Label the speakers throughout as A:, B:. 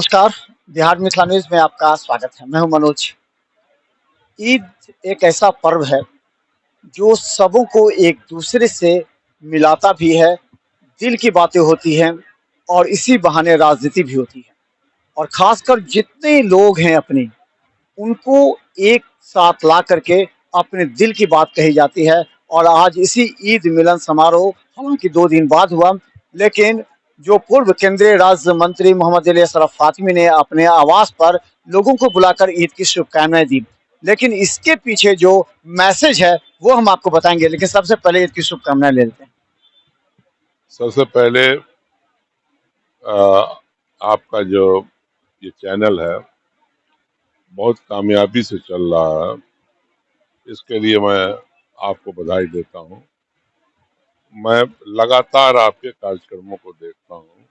A: नमस्कार, बिहार मिथिला न्यूज़ में आपका स्वागत है। मैं हूं मनोज। ईद एक ऐसा पर्व है जो सबों को एक-दूसरे से मिलाता भी है, दिल की बातें होती हैं और इसी बहाने राजनीति भी होती है। और ख़ासकर जितने लोग हैं अपने, उनको एक साथ ला करके अपने दिल की बात कही जाती है। और आज इसी ईद मिलन समारोह हालांकि 2 दिन बाद हुआ, लेकिन जो पूर्व केंद्रीय राज्य मंत्री मोहम्मद अली अशरफ फातमी ने अपने आवास पर लोगों को बुलाकर ईद की शुभकामनाएं दी। लेकिन इसके पीछे जो मैसेज है वो हम आपको बताएंगे, लेकिन सबसे पहले ईद की शुभकामनाएं ले लेते हैं।
B: सबसे पहले आपका जो ये चैनल है बहुत कामयाबी से चल रहा है, इसके लिए मैं आपको बधाई देता हूँ। मैं लगातार आपके कार्यक्रमों को देखता हूँ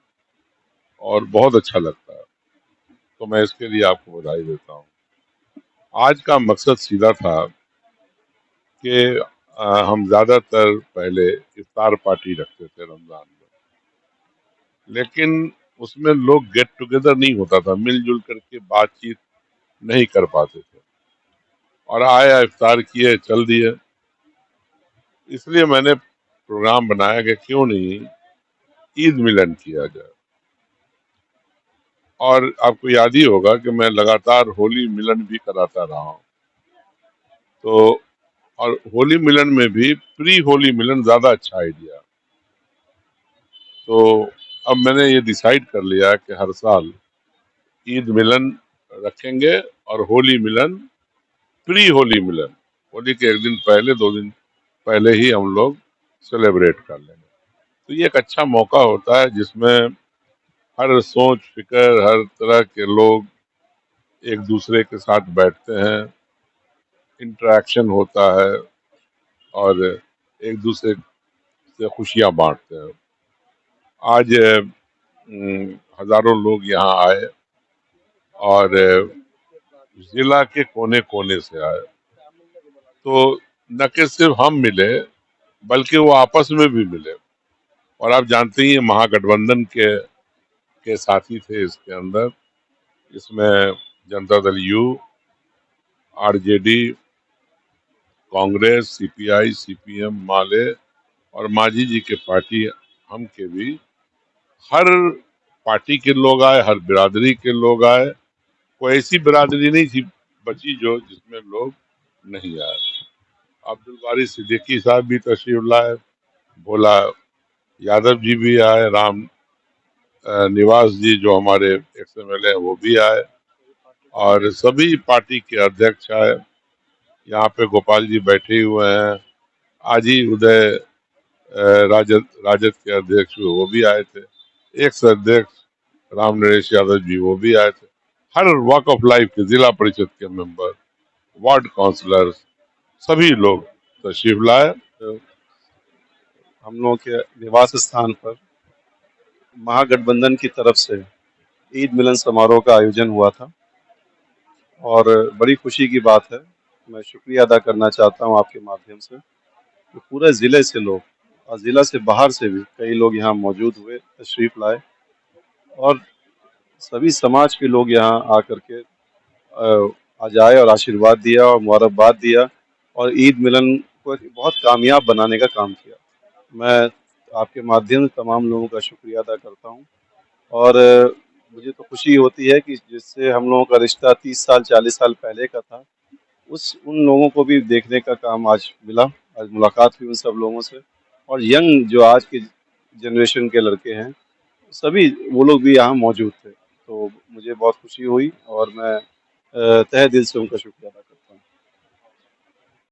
B: और बहुत अच्छा लगता है, तो मैं इसके लिए आपको बधाई देता हूँ। आज का मकसद सीधा था कि हम ज़्यादातर पहले इफ्तार पार्टी रखते थे रमज़ान में, लेकिन उसमें लोग गेट टुगेदर नहीं होता था, मिलजुल करके बातचीत नहीं कर पाते थे और आया इफ्तार किए चल दिए। इसलिए मैंने प्रोग्राम बनाया कि क्यों नहीं ईद मिलन किया जाए। और आपको याद ही होगा कि मैं लगातार होली मिलन भी कराता रहा हूँ। तो और होली मिलन में भी प्री होली मिलन ज्यादा अच्छा आइडिया। तो अब मैंने ये डिसाइड कर लिया कि हर साल ईद मिलन रखेंगे और होली मिलन प्री होली मिलन, होली के एक दिन पहले 2 दिन पहले ही हम लोग सेलिब्रेट कर लेंगे। तो ये एक अच्छा मौका होता है जिसमें हर सोच फिक्र हर तरह के लोग एक दूसरे के साथ बैठते हैं, इंटरेक्शन होता है और एक दूसरे से खुशियां बांटते हैं। आज हजारों लोग यहाँ आए और जिला के कोने कोने से आए, तो न कि सिर्फ हम मिले बल्कि वो आपस में भी मिले। और आप जानते ही हैं महागठबंधन के साथी थे इसके अंदर, इसमें Janata Dal U, RJD, Congress, CPI, CPM, Maale और मांझी जी के पार्टी हम के भी हर पार्टी के लोग आए, हर बिरादरी के लोग आए। कोई ऐसी बिरादरी नहीं थी बची जो जिसमें लोग नहीं आए। अब्दुल बारी सिद्दीकी साहब भी तशरीफ लाए, भोला यादव जी भी आए, राम निवास जी जो हमारे एक्स-एम-एल-ए वो भी आए और सभी पार्टी के अध्यक्ष आए। यहाँ पे गोपाल जी बैठे हुए हैं, आज ही उदय राजद राजद के अध्यक्ष वो भी आए थे, एक्स अध्यक्ष राम नरेश यादव जी वो भी आए थे। हर वॉक ऑफ लाइफ के जिला परिषद के मेंबर, वार्ड काउंसलर, सभी लोग तशरीफ लाए।
C: तो हम लोगों के निवास स्थान पर महागठबंधन की तरफ से ईद मिलन समारोह का आयोजन हुआ था और बड़ी खुशी की बात है। मैं शुक्रिया अदा करना चाहता हूं आपके माध्यम से कि पूरे ज़िले से लोग और ज़िला से बाहर से भी कई लोग यहाँ मौजूद हुए, तशरीफ़ लाए और सभी समाज के लोग यहाँ आकर के आज आए और आशीर्वाद दिया और मुबारकबाद दिया और ईद मिलन को एक बहुत कामयाब बनाने का काम किया। मैं आपके माध्यम से तमाम लोगों का शुक्रिया अदा करता हूँ और मुझे तो खुशी होती है कि जिससे हम लोगों का रिश्ता 30 साल 40 साल पहले का था, उन लोगों को भी देखने का काम आज मिला। आज मुलाकात हुई उन सब लोगों से और यंग जो आज के जनरेशन के लड़के हैं, सभी वो लोग भी यहाँ मौजूद थे। तो मुझे बहुत खुशी हुई और मैं तहे दिल से उनका शुक्रिया अदा करता हूँ।